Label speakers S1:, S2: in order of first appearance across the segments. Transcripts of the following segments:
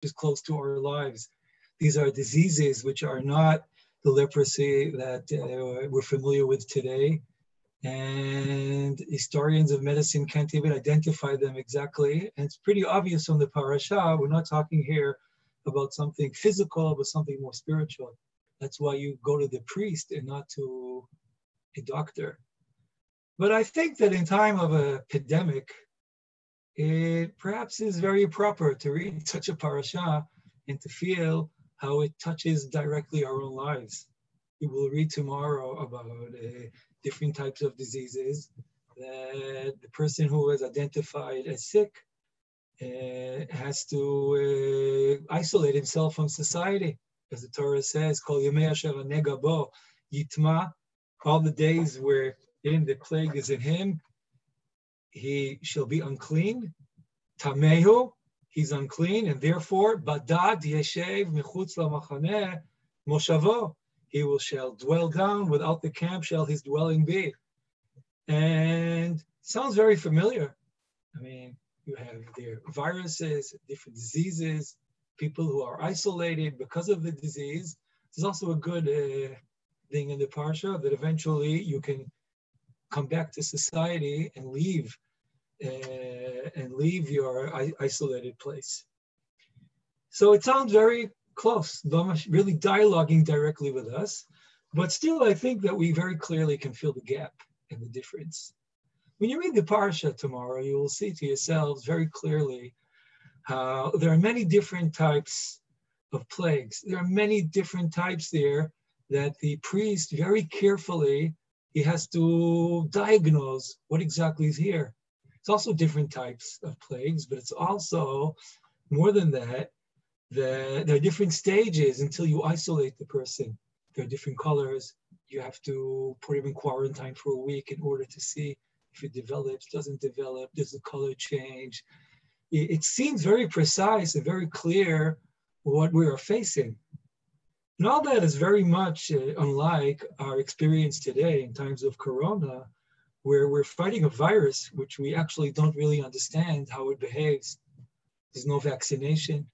S1: is close to our lives. These are diseases which are not the leprosy that we're familiar with today. And historians of medicine can't even identify them exactly. And it's pretty obvious from the parasha, we're not talking here about something physical, but something more spiritual. That's why you go to the priest and not to a doctor. But I think that in time of a pandemic, it perhaps is very proper to read such a parasha and to feel how it touches directly our own lives. We will read tomorrow about different types of diseases that the person who is identified as sick has to isolate himself from society. As the Torah says, Kol Yemei Asher Hanega Bo Yitma, all the days where the plague is in him, he shall be unclean. Tamehu, he's unclean, and therefore, Badad Yeshev Mechutz LaMachaneh Moshavo, he shall dwell down, without the camp shall his dwelling be. And sounds very familiar. I mean, you have their viruses, different diseases, people who are isolated because of the disease. There's also a good thing in the parsha that eventually you can come back to society and leave your isolated place. So it sounds very close, really dialoguing directly with us, but still I think that we very clearly can feel the gap and the difference. When you read the parsha tomorrow, you will see to yourselves very clearly how there are many different types of plagues. There are many different types there that the priest very carefully, he has to diagnose what exactly is here. It's also different types of plagues, but it's also more than that, there are different stages until you isolate the person. There are different colors. You have to put him in quarantine for a week in order to see if it develops, doesn't develop, does the color change. It seems very precise and very clear what we are facing. And all that is very much unlike our experience today in times of Corona, where we're fighting a virus which we actually don't really understand how it behaves. There's no vaccination.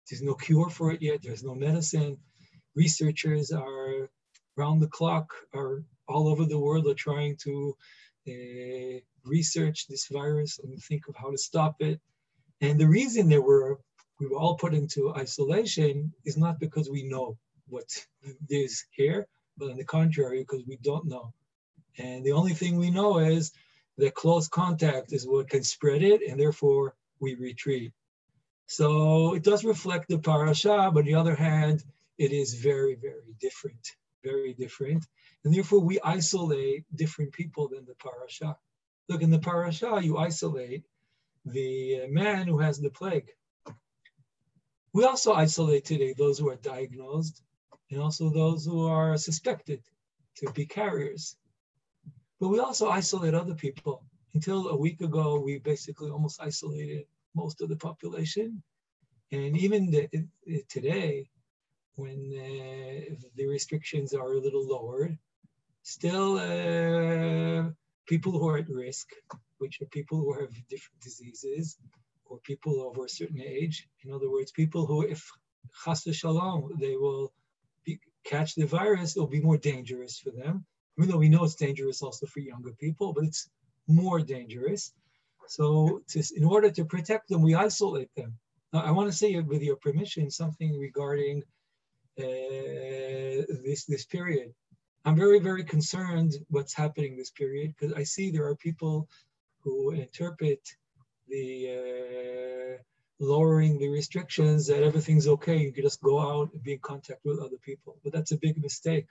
S1: There's no cure for it yet. There's no medicine. Researchers are around the clock, are all over the world, are trying to research this virus and think of how to stop it. And the reason we were all put into isolation is not because we know what is here, but on the contrary, because we don't know. And the only thing we know is that close contact is what can spread it, and therefore we retreat. So it does reflect the parasha, but on the other hand, it is very, very different, very different. And therefore we isolate different people than the parasha. Look, in the parasha, you isolate the man who has the plague. We also isolate today those who are diagnosed and also those who are suspected to be carriers. But we also isolate other people. Until a week ago, we basically almost isolated most of the population. And even today, when the restrictions are a little lowered, still people who are at risk, which are people who have different diseases, or people over a certain age. In other words, people who, if chas v'shalom, they will catch the virus, it will be more dangerous for them. Even though we know it's dangerous also for younger people, but it's more dangerous. So in order to protect them, we isolate them. Now, I want to say, with your permission, something regarding this period. I'm very, very concerned what's happening this period, because I see there are people who interpret the lowering the restrictions that everything's okay, you can just go out and be in contact with other people. But that's a big mistake.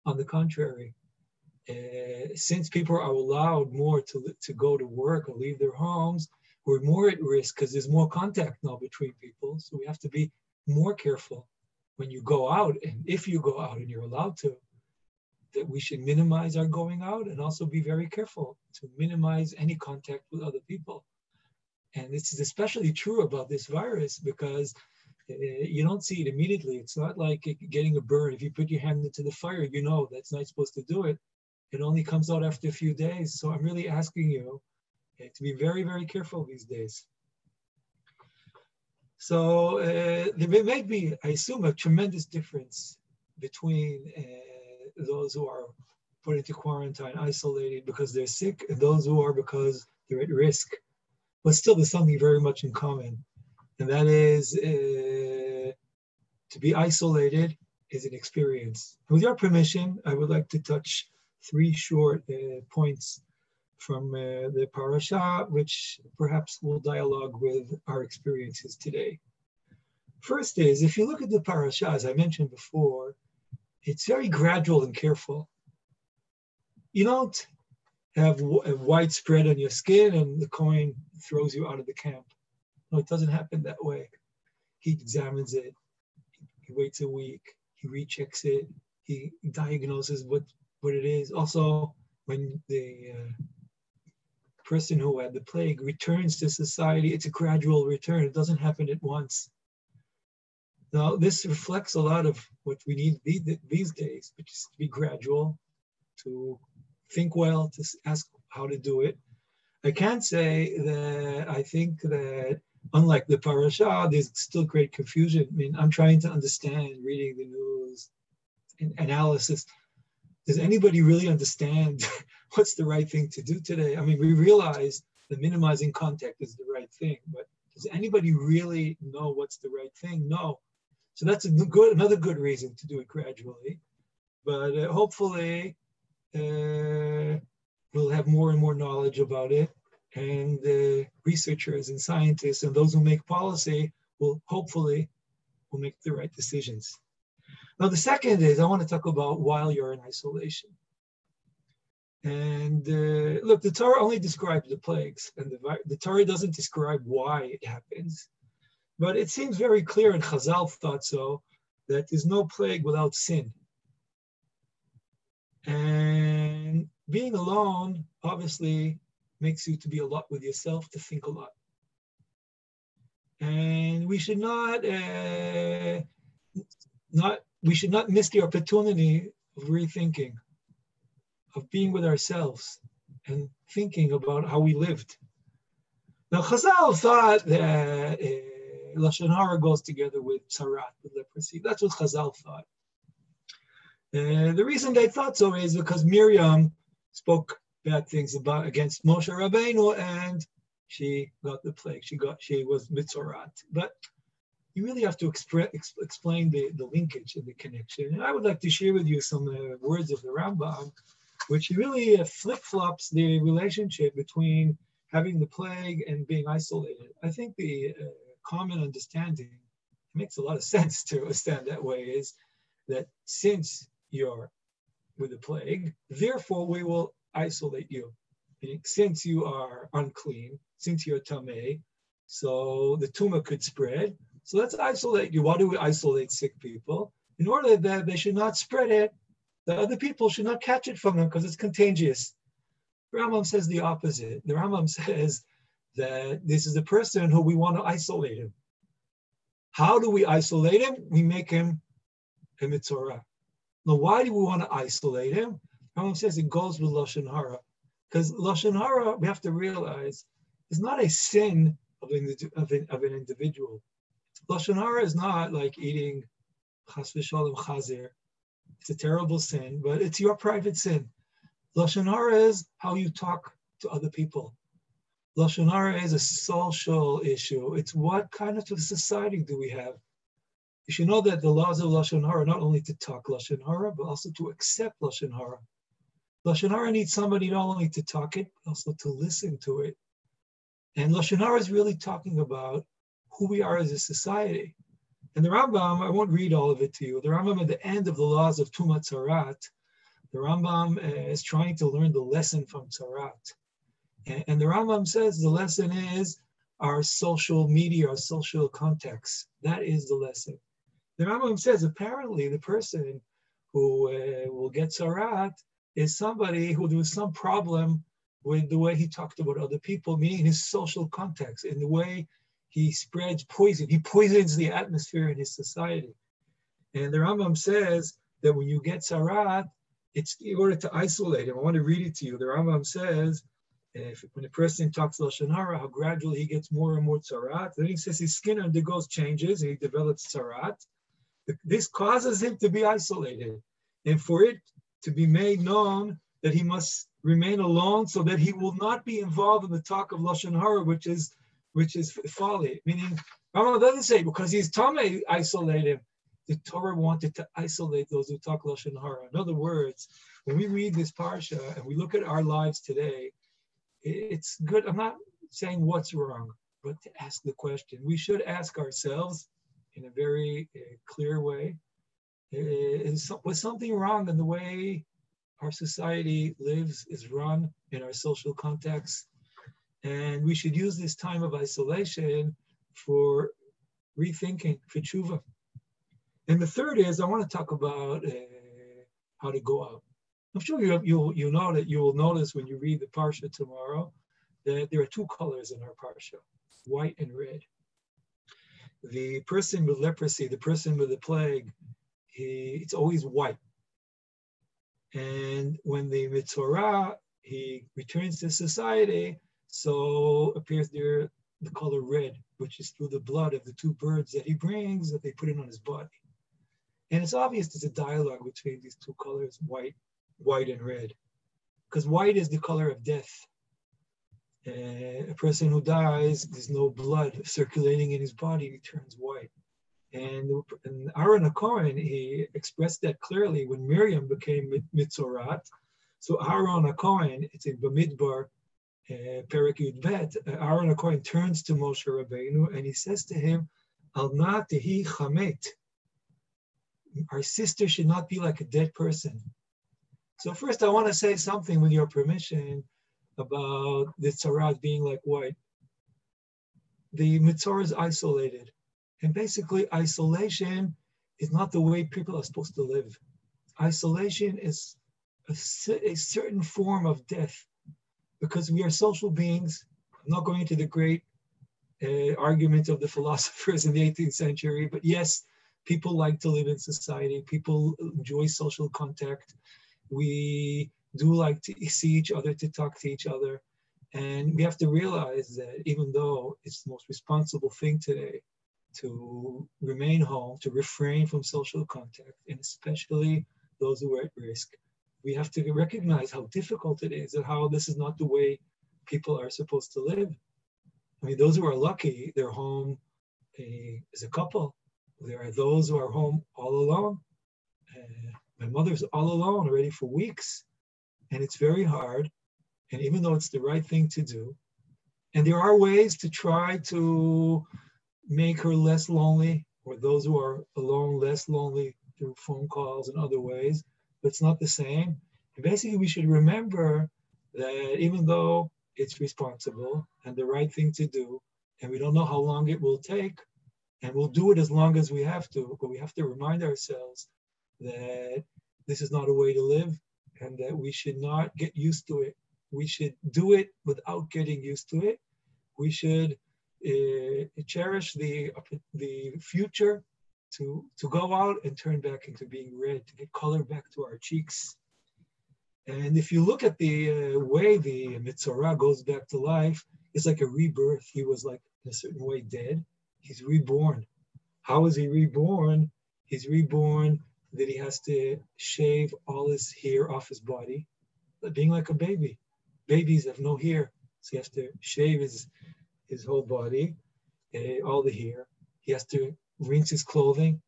S1: On the contrary, since people are allowed more to go to work or leave their homes, we're more at risk because there's more contact now between people. So we have to be more careful when you go out, and if you go out and you're allowed to, that we should minimize our going out and also be very careful to minimize any contact with other people. And this is especially true about this virus because you don't see it immediately. It's not like getting a burn. If you put your hand into the fire, you know that's not supposed to do it. It only comes out after a few days. So I'm really asking you to be very, very careful these days. So there may be, I assume, a tremendous difference between those who are put into quarantine, isolated because they're sick, and those who are because they're at risk. But still, there's something very much in common, and that is to be isolated is an experience. With your permission, I would like to touch 3 short points from the parasha, which perhaps will dialogue with our experiences today. First is, if you look at the parasha, as I mentioned before, it's very gradual and careful. You don't have a widespread on your skin and the Kohen throws you out of the camp. No, it doesn't happen that way. He examines it, he waits a week, he rechecks it, he diagnoses what it is. Also, when the person who had the plague returns to society, it's a gradual return. It doesn't happen at once. Now, this reflects a lot of what we need these days, which is to be gradual, to think well, to ask how to do it. I can say that I think that unlike the parasha, there's still great confusion. I mean, I'm trying to understand, reading the news and analysis. Does anybody really understand what's the right thing to do today? I mean, we realize that minimizing contact is the right thing, but does anybody really know what's the right thing? No. So that's another good reason to do it gradually. But hopefully, we'll have more and more knowledge about it. And researchers and scientists and those who make policy will hopefully make the right decisions. Now, the second is I want to talk about while you're in isolation. And look, the Torah only describes the plagues, and the Torah doesn't describe why it happens. But it seems very clear, and Chazal thought so, that there's no plague without sin. And being alone, obviously, makes you to be a lot with yourself, to think a lot. And we should not miss the opportunity of rethinking, of being with ourselves and thinking about how we lived. Now, Chazal thought that Lashon Hara goes together with Tzarat, with leprosy. That's what Chazal thought. The reason they thought so is because Miriam spoke bad things against Moshe Rabbeinu, and she got the plague. She was Metzorat. But you really have to explain the linkage and the connection. And I would like to share with you some words of the Rambam, which really flip-flops the relationship between having the plague and being isolated. I think the common understanding, it makes a lot of sense to understand that way, is that since you're with the plague, therefore we will isolate you. Meaning, since you are unclean, since you're tamei, so the tumor could spread. So let's isolate you. Why do we isolate sick people? In order that they should not spread it, the other people should not catch it from them because it's contagious. The Rambam says the opposite. The Rambam says that this is the person who we want to isolate him. How do we isolate him? We make him a Metzora. Now, why do we want to isolate him? The Rambam says it goes with Lashon Hara. Because Lashon Hara, we have to realize, is not a sin of an individual. Lashon Hara is not like eating chas v'shalom chazer. It's a terrible sin, but it's your private sin. Lashon Hara is how you talk to other people. Lashon Hara is a social issue. It's what kind of society do we have? You should know that the laws of Lashon Hara are not only to talk Lashon Hara, but also to accept Lashon Hara. Lashon Hara needs somebody not only to talk it, but also to listen to it. And Lashon Hara is really talking about who we are as a society. And the Rambam, I won't read all of it to you. The Rambam at the end of the laws of Tumat Tzarat, the Rambam is trying to learn the lesson from Tzarat. And the Rambam says the lesson is our social media, our social context. That is the lesson. The Rambam says apparently the person who will get Tzarat is somebody who there was some problem with the way he talked about other people, meaning his social context, in the way he spreads poison. He poisons the atmosphere in his society. And the Rambam says that when you get Tzarat, it's in order to isolate him. I want to read it to you. The Rambam says, When a person talks Lashon Hara, how gradually he gets more and more tzarat. Then he says his skin undergoes changes and he develops tzarat. This causes him to be isolated. And for it to be made known that he must remain alone so that he will not be involved in the talk of Lashon Hara, which is folly. Meaning, Rambam doesn't say because he's Tameh, isolate him. The Torah wanted to isolate those who talk Lashon Hara. In other words, when we read this parsha and we look at our lives today, it's good. I'm not saying what's wrong, but to ask the question. We should ask ourselves in a very clear way, was something wrong in the way our society lives, is run in our social context? And we should use this time of isolation for rethinking, for tshuva. And the third is, I want to talk about how to go out. I'm sure you know that you will notice when you read the parsha tomorrow that there are two colors in our parsha, white and red. The person with leprosy, the person with the plague, it's always white. And when the Metzora, he returns to society, so appears there the color red, which is through the blood of the two birds that he brings, that they put it on his body. And it's obvious there's a dialogue between these two colors, white and red, because white is the color of death. A person who dies, there's no blood circulating in his body, he turns white. And Aaron HaKohen, he expressed that clearly when Miriam became Mitzorat. So Aaron HaKohen, it's in Bamidbar, Perek Yud Bet, Aaron HaKohen turns to Moshe Rabbeinu and he says to him, Al na tehi chamet. Our sister should not be like a dead person. So first I want to say something with your permission about the tzarat being like white. The Metzora is isolated. And basically isolation is not the way people are supposed to live. Isolation is a certain form of death because we are social beings. I'm not going into the great argument of the philosophers in the 18th century, but yes, people like to live in society. People enjoy social contact. We do like to see each other, to talk to each other. And we have to realize that even though it's the most responsible thing today to remain home, to refrain from social contact, and especially those who are at risk, we have to recognize how difficult it is and how this is not the way people are supposed to live. I mean, those who are lucky, they're home as a couple. There are those who are home all alone. My mother's all alone already for weeks, and it's very hard. And even though it's the right thing to do, and there are ways to try to make her less lonely, or those who are alone less lonely through phone calls and other ways, but it's not the same. And basically, we should remember that even though it's responsible and the right thing to do, and we don't know how long it will take, and we'll do it as long as we have to, but we have to remind ourselves that this is not a way to live and that we should not get used to it. We should do it without getting used to it. We should cherish the future to go out and turn back into being red, to get color back to our cheeks. And if you look at the way the Metzora goes back to life, it's like a rebirth. He was like in a certain way dead. He's reborn. How is he reborn? He's reborn that he has to shave all his hair off his body, being like a baby. Babies have no hair, so he has to shave his whole body, all the hair. He has to rinse his clothing,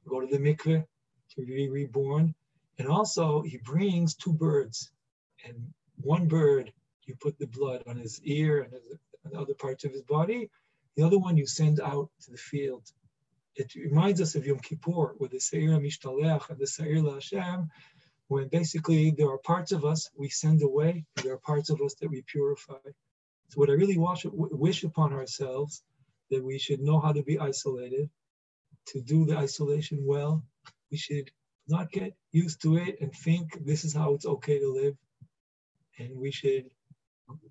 S1: go to the mikveh to be reborn. And also he brings two birds, and one bird, you put the blood on his ear and other parts of his body. The other one you send out to the field. It reminds us of Yom Kippur with the Seir HaMishtaleach and the Seir LaHashem, when basically there are parts of us we send away, and there are parts of us that we purify. So what I really wish upon ourselves, that we should know how to be isolated, to do the isolation well. We should not get used to it and think this is how it's okay to live. And we should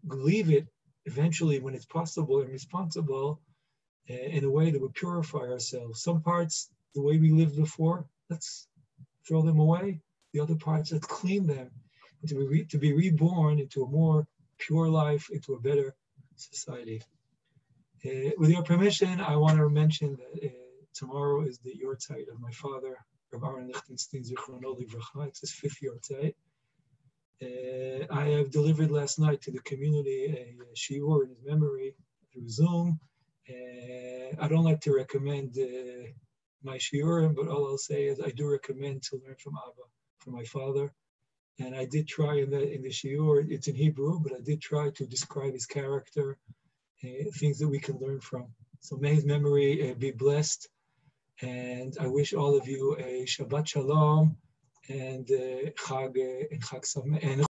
S1: leave it eventually when it's possible and responsible in a way that would purify ourselves. Some parts, the way we lived before, let's throw them away. The other parts, let's clean them. To be reborn into a more pure life, into a better society. With your permission, I want to mention that tomorrow is the yortzeit of my father, Rav Aaron Lichtenstein Zichrono Livracha. It's his 5th yortzeit. I have delivered last night to the community a shiur in his memory through Zoom. I don't like to recommend my shiurim, but all I'll say is I do recommend to learn from Abba, from my father. And I did try in the shiur, it's in Hebrew, but I did try to describe his character, things that we can learn from. So may his memory be blessed. And I wish all of you a Shabbat Shalom and Chag Sameach.